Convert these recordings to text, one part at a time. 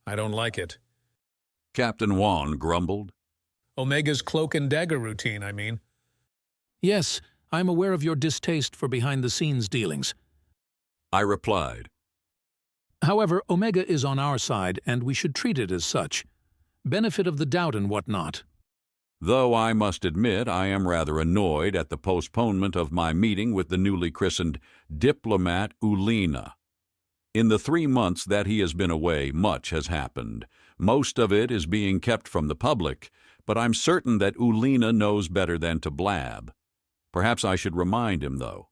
I don't like it. Captain Wan grumbled. Omega's cloak and dagger routine, I mean. Yes, I'm aware of your distaste for behind-the-scenes dealings. I replied. However, Omega is on our side, and we should treat it as such. Benefit of the doubt and whatnot. Though I must admit I am rather annoyed at the postponement of my meeting with the newly christened diplomat Ulina. In the 3 months that he has been away, much has happened. Most of it is being kept from the public, but I'm certain that Ulina knows better than to blab. Perhaps I should remind him, though.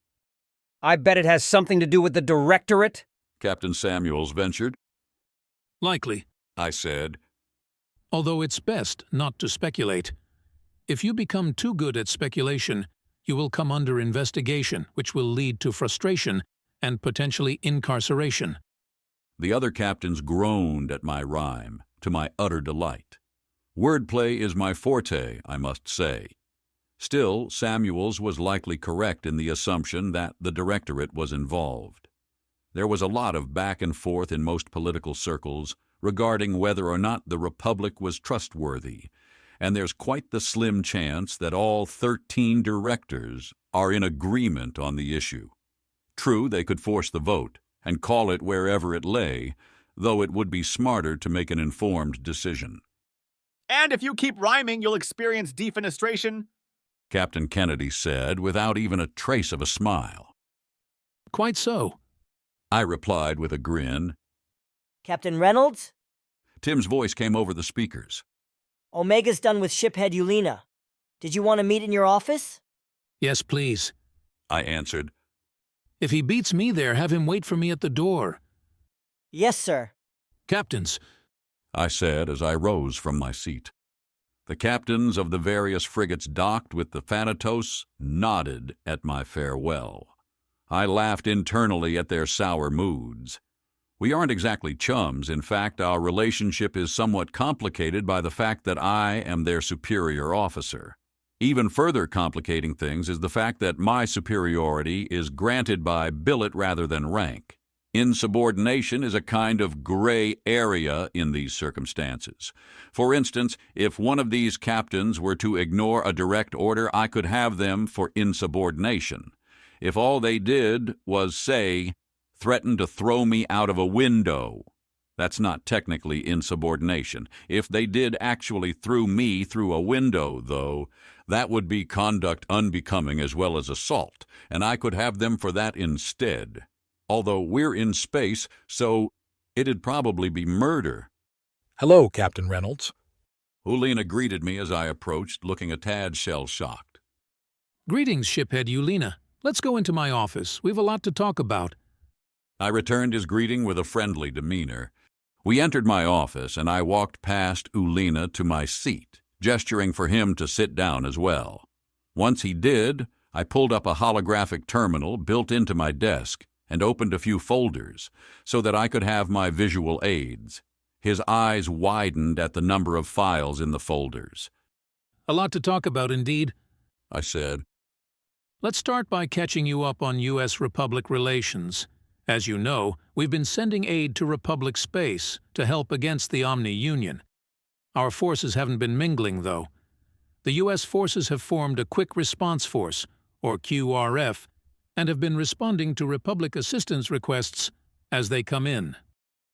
I bet it has something to do with the Directorate, Captain Samuels ventured. Likely, I said. although it's best not to speculate. If you become too good at speculation, you will come under investigation, which will lead to frustration and potentially incarceration. The other captains groaned at my rhyme, to my utter delight. Wordplay is my forte, I must say. Still, Samuels was likely correct in the assumption that the Directorate was involved. There was a lot of back and forth in most political circles regarding whether or not the Republic was trustworthy, and there's quite the slim chance that all 13 directors are in agreement on the issue. True, they could force the vote and call it wherever it lay, though it would be smarter to make an informed decision. And if you keep rhyming, you'll experience defenestration, Captain Kennedy said, without even a trace of a smile. Quite so, I replied with a grin. Captain Reynolds? Tim's voice came over the speakers. Omega's done with shiphead Ulina. Did you want to meet in your office? Yes, please. I answered. If he beats me there, have him wait for me at the door. Yes, sir. Captains, I said as I rose from my seat. The captains of the various frigates docked with the Thanatos nodded at my farewell. I laughed internally at their sour moods. We aren't exactly chums. In fact, our relationship is somewhat complicated by the fact that I am their superior officer. Even further complicating things is the fact that my superiority is granted by billet rather than rank. Insubordination is a kind of gray area in these circumstances. For instance, if one of these captains were to ignore a direct order, I could have them for insubordination. If all they did was, say, threaten to throw me out of a window, that's not technically insubordination. If they did actually throw me through a window, though, that would be conduct unbecoming as well as assault, and I could have them for that instead. Although we're in space, so it'd probably be murder. Hello, Captain Reynolds. Ulina greeted me as I approached, looking a tad shell-shocked. Greetings, shiphead Ulina. Let's go into my office. We've a lot to talk about. I returned his greeting with a friendly demeanor. We entered my office, and I walked past Ulina to my seat, gesturing for him to sit down as well. Once he did, I pulled up a holographic terminal built into my desk and opened a few folders so that I could have my visual aids. His eyes widened at the number of files in the folders. A lot to talk about, indeed, I said. Let's start by catching you up on U.S. Republic relations. As you know, we've been sending aid to Republic space to help against the Omni Union. Our forces haven't been mingling, though. The U.S. forces have formed a Quick Response Force, or QRF, and have been responding to Republic assistance requests as they come in.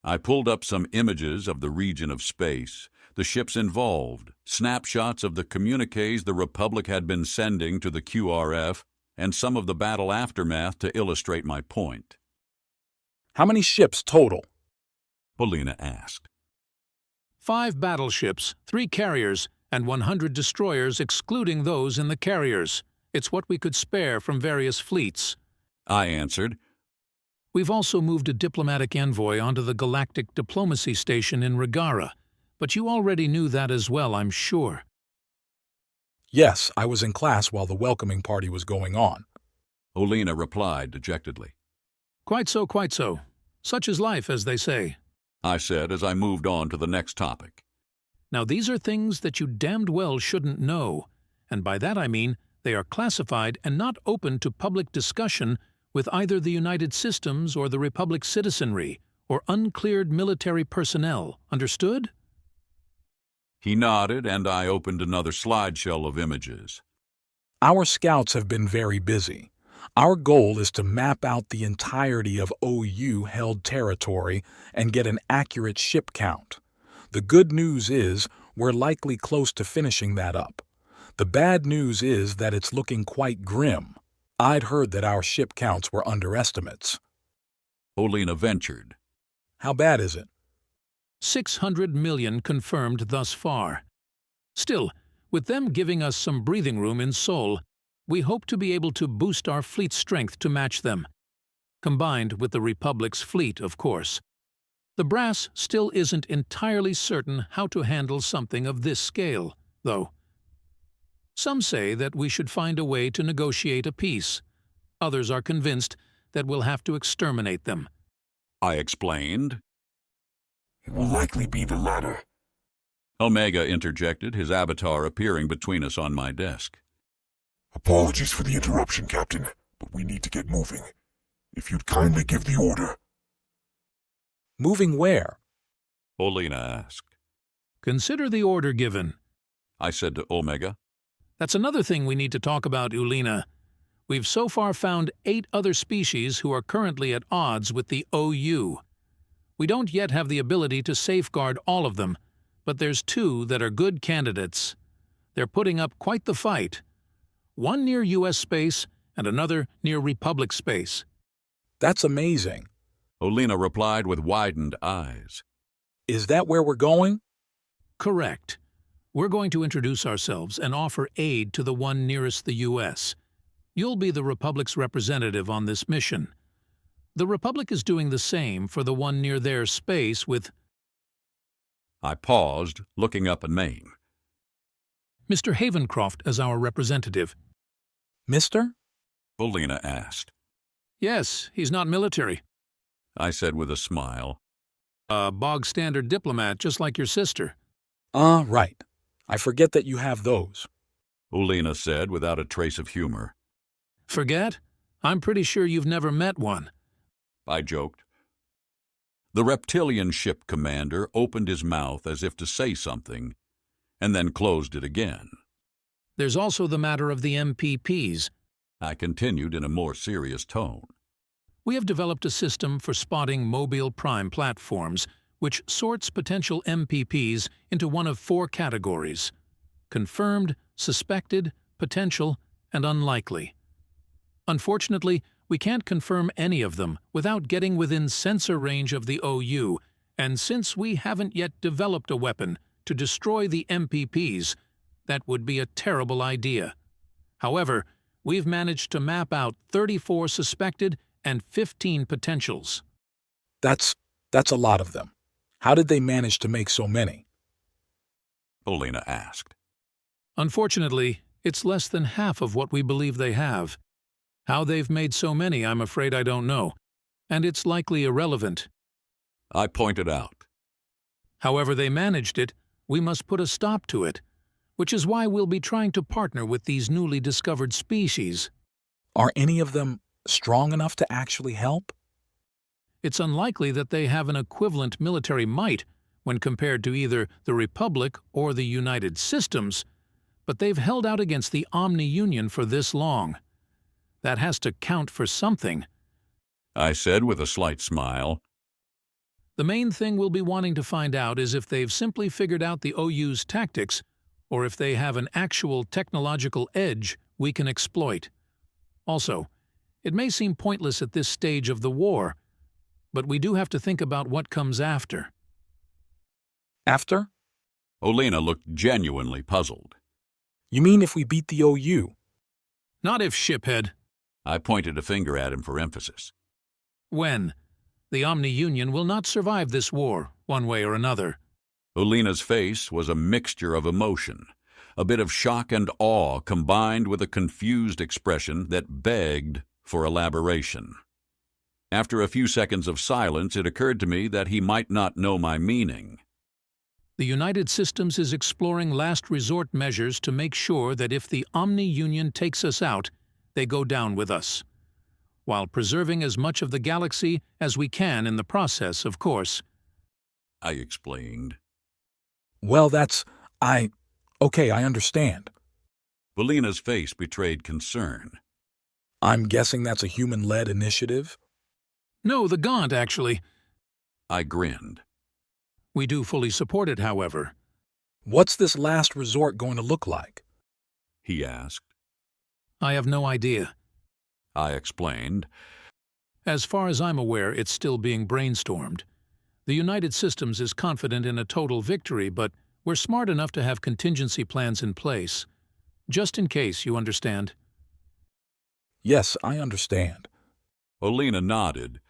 I pulled up some images of the region of space, the ships involved, snapshots of the communiques the Republic had been sending to the QRF, and some of the battle aftermath to illustrate my point. How many ships total? Polina asked. 5 battleships, 3 carriers, and 100 destroyers excluding those in the carriers. It's what we could spare from various fleets. I answered. We've also moved a diplomatic envoy onto the Galactic Diplomacy Station in Regara, but you already knew that as well, I'm sure. Yes, I was in class while the welcoming party was going on. Ulina replied dejectedly. Quite so, quite so. Such is life, as they say, I said as I moved on to the next topic. Now these are things that you damned well shouldn't know, and by that I mean they are classified and not open to public discussion with either the United Systems or the Republic citizenry, or uncleared military personnel. Understood? He nodded, and I opened another slideshow of images. Our scouts have been very busy. Our goal is to map out the entirety of OU-held territory and get an accurate ship count. The good news is we're likely close to finishing that up. The bad news is that it's looking quite grim. I'd heard that our ship counts were underestimates. Olena ventured. How bad is it? 600 million confirmed thus far. Still, with them giving us some breathing room in Seoul, we hope to be able to boost our fleet strength to match them. Combined with the Republic's fleet, of course. The brass still isn't entirely certain how to handle something of this scale, though. Some say that we should find a way to negotiate a peace. Others are convinced that we'll have to exterminate them. I explained. It will likely be the latter. Omega interjected, his avatar appearing between us on my desk. Apologies for the interruption, Captain, but we need to get moving. If you'd kindly give the order. Moving where? Olena asked. Consider the order given. I said to Omega. That's another thing we need to talk about, Ulena. We've so far found 8 other species who are currently at odds with the OU. We don't yet have the ability to safeguard all of them, but there's 2 that are good candidates. They're putting up quite the fight. One near U.S. space and another near Republic space. That's amazing. Olena replied with widened eyes. Is that where we're going? Correct. We're going to introduce ourselves and offer aid to the one nearest the U.S. You'll be the Republic's representative on this mission. The Republic is doing the same for the one near their space with... I paused, looking up a name. Mr. Havencroft as our representative. Mister? Olena asked. Yes, he's not military. I said with a smile. A bog-standard diplomat, just like your sister. Right. I forget that you have those. Olena said without a trace of humor. Forget? I'm pretty sure you've never met one. I joked. The reptilian ship commander opened his mouth as if to say something, and then closed it again. There's also the matter of the MPPs. I continued in a more serious tone. We have developed a system for spotting mobile prime platforms, which sorts potential MPPs into one of 4 categories: confirmed, suspected, potential, and unlikely. Unfortunately, we can't confirm any of them without getting within sensor range of the OU, and since we haven't yet developed a weapon to destroy the MPPs, that would be a terrible idea. However, we've managed to map out 34 suspected and 15 potentials. That's a lot of them. How did they manage to make so many? Olena asked. Unfortunately, it's less than half of what we believe they have. How they've made so many, I'm afraid I don't know, and it's likely irrelevant. I pointed out. However they managed it, we must put a stop to it, which is why we'll be trying to partner with these newly discovered species. Are any of them strong enough to actually help? It's unlikely that they have an equivalent military might when compared to either the Republic or the United Systems, but they've held out against the Omni-Union for this long. That has to count for something. I said with a slight smile. The main thing we'll be wanting to find out is if they've simply figured out the OU's tactics, or if they have an actual technological edge we can exploit. Also, it may seem pointless at this stage of the war, but we do have to think about what comes after. After? Olena looked genuinely puzzled. You mean if we beat the OU? Not if, shiphead. I pointed a finger at him for emphasis. When? The Omni-Union will not survive this war, one way or another. Olena's face was a mixture of emotion, a bit of shock and awe combined with a confused expression that begged for elaboration. After a few seconds of silence, it occurred to me that he might not know my meaning. The United Systems is exploring last resort measures to make sure that if the Omni-Union takes us out, they go down with us. while preserving as much of the galaxy as we can in the process, of course. I explained. Well, okay, I understand. Belina's face betrayed concern. I'm guessing that's a human-led initiative? No, the Gaunt, actually. I grinned. We do fully support it, however. What's this last resort going to look like? He asked. I have no idea. I explained. As far as I'm aware, it's still being brainstormed. The United Systems is confident in a total victory, but we're smart enough to have contingency plans in place. Just in case, you understand? Yes, I understand. Olina nodded.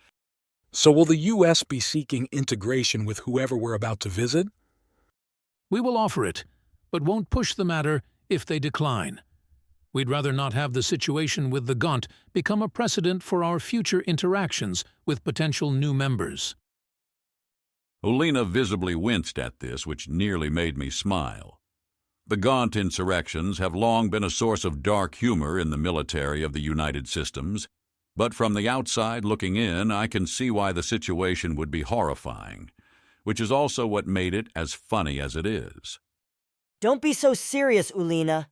So will the U.S. be seeking integration with whoever we're about to visit? We will offer it, but won't push the matter if they decline. We'd rather not have the situation with the Gaunt become a precedent for our future interactions with potential new members. Olina visibly winced at this, which nearly made me smile. The Gaunt insurrections have long been a source of dark humor in the military of the United Systems, but from the outside looking in, I can see why the situation would be horrifying, which is also what made it as funny as it is. Don't be so serious, Ulina.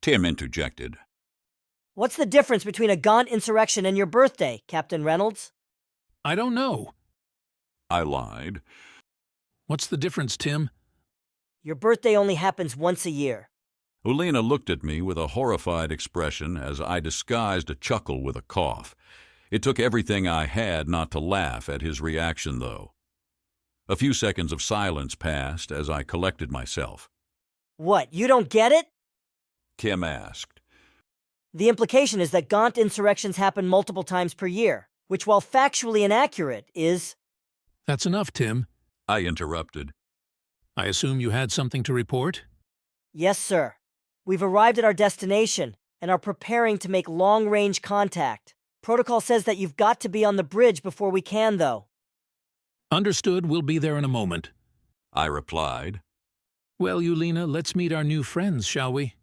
Tim interjected. What's the difference between a Gaunt insurrection and your birthday, Captain Reynolds? I don't know. I lied. What's the difference, Tim? Your birthday only happens once a year. Olina looked at me with a horrified expression as I disguised a chuckle with a cough. It took everything I had not to laugh at his reaction, though. A few seconds of silence passed as I collected myself. What, you don't get it? Kim asked. The implication is that Gaunt insurrections happen multiple times per year, which, while factually inaccurate, is... That's enough, Tim. I interrupted. I assume you had something to report? Yes, sir. We've arrived at our destination and are preparing to make long-range contact. Protocol says that you've got to be on the bridge before we can, though. Understood, we'll be there in a moment. I replied. Well, Ulina, let's meet our new friends, shall we?